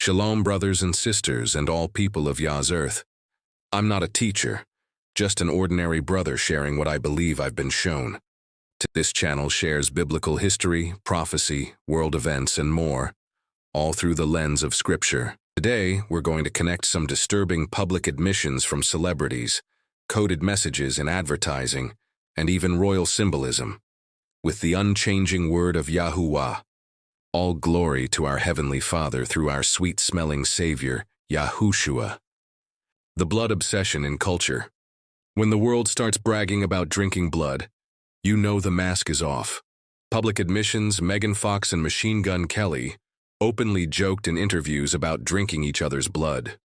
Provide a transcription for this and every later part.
Shalom, brothers and sisters, and all people of Yah's earth. I'm not a teacher, just an ordinary brother sharing what I believe I've been shown. This channel shares biblical history, prophecy, world events, and more, all through the lens of Scripture. Today, we're going to connect some disturbing public admissions from celebrities, coded messages in advertising, and even royal symbolism, with the unchanging word of Yahuwah. All glory to our Heavenly Father through our sweet-smelling Savior, Yahushua. The blood obsession in culture. When the world starts bragging about drinking blood, you know the mask is off. Public admissions, Megan Fox and Machine Gun Kelly openly joked in interviews about drinking each other's blood.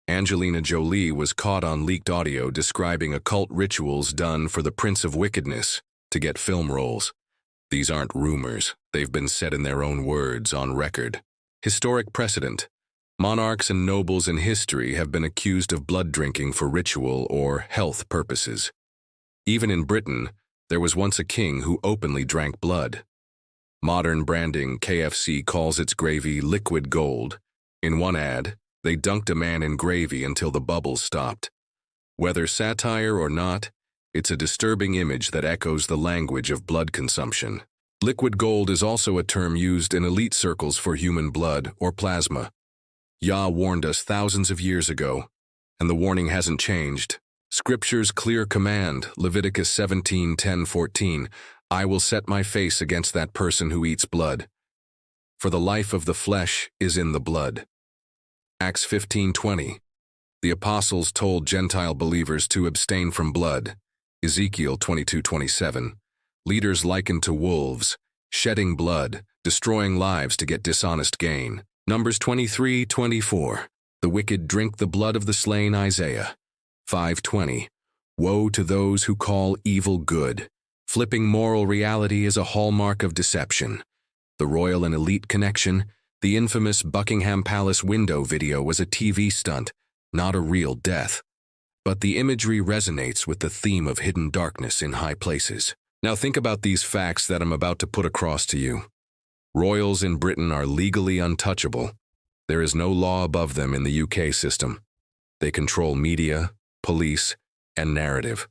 Angelina Jolie was caught on leaked audio describing occult rituals done for the Prince of Wickedness to get film roles. These aren't rumors, they've been said in their own words on record. Historic precedent. Monarchs and nobles in history have been accused of blood drinking for ritual or health purposes. Even in Britain, there was once a king who openly drank blood. Modern branding, KFC calls its gravy liquid gold. In one ad, they dunked a man in gravy until the bubbles stopped. Whether satire or not, it's a disturbing image that echoes the language of blood consumption. Liquid gold is also a term used in elite circles for human blood or plasma. Yah warned us thousands of years ago, and the warning hasn't changed. Scripture's clear command, Leviticus 17:10-14, I will set my face against that person who eats blood. For the life of the flesh is in the blood. Acts 15:20, the apostles told Gentile believers to abstain from blood. Ezekiel 22:27, leaders likened to wolves, shedding blood, destroying lives to get dishonest gain. Numbers 23:24, the wicked drink the blood of the slain. Isaiah 5:20, woe to those who call evil good. Flipping moral reality is a hallmark of deception. The royal and elite connection, the infamous Buckingham Palace window video, was a TV stunt, not a real death. But the imagery resonates with the theme of hidden darkness in high places. Now think about these facts that I'm about to put across to you. Royals in Britain are legally untouchable. There is no law above them in the UK system. They control media, police, and narrative,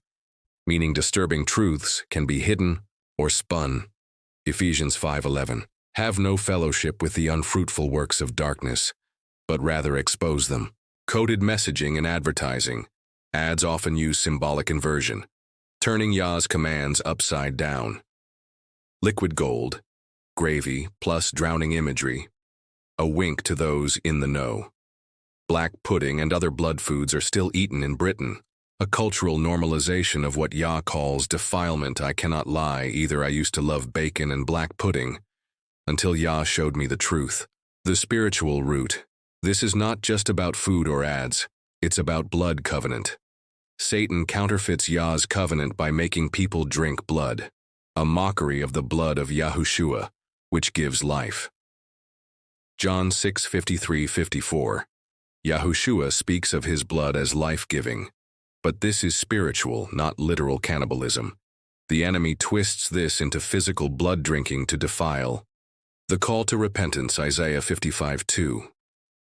meaning disturbing truths can be hidden or spun. Ephesians 5:11, have no fellowship with the unfruitful works of darkness, but rather expose them. Coded messaging and advertising. Ads often use symbolic inversion, turning Yah's commands upside down. Liquid gold, gravy plus drowning imagery, a wink to those in the know. Black pudding and other blood foods are still eaten in Britain, a cultural normalization of what Yah calls defilement. I cannot lie, either I used to love bacon and black pudding, until Yah showed me the truth. The spiritual root. This is not just about food or ads. It's about blood covenant. Satan counterfeits Yah's covenant by making people drink blood, a mockery of the blood of Yahushua, which gives life. John 6:53-54. Yahushua speaks of his blood as life-giving, but this is spiritual, not literal cannibalism. The enemy twists this into physical blood drinking to defile. The call to repentance, Isaiah 55:2.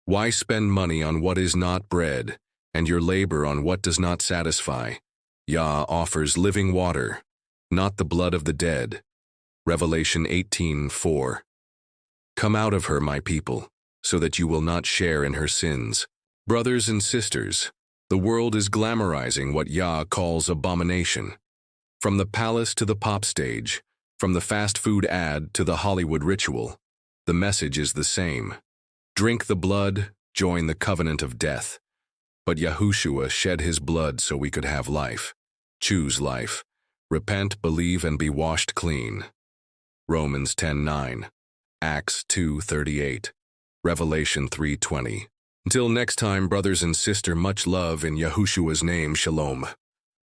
Why spend money on what is not bread, and your labor on what does not satisfy? Yah offers living water, not the blood of the dead. Revelation 18:4. Come out of her, my people, so that you will not share in her sins. Brothers and sisters, the world is glamorizing what Yah calls abomination. From the palace to the pop stage, from the fast food ad to the Hollywood ritual, the message is the same. Drink the blood, join the covenant of death. But Yahushua shed his blood so we could have life. Choose life. Repent, believe, and be washed clean. Romans 10:9. Acts 2:38. Revelation 3:20. Until next time, brothers and sisters, much love in Yahushua's name. Shalom.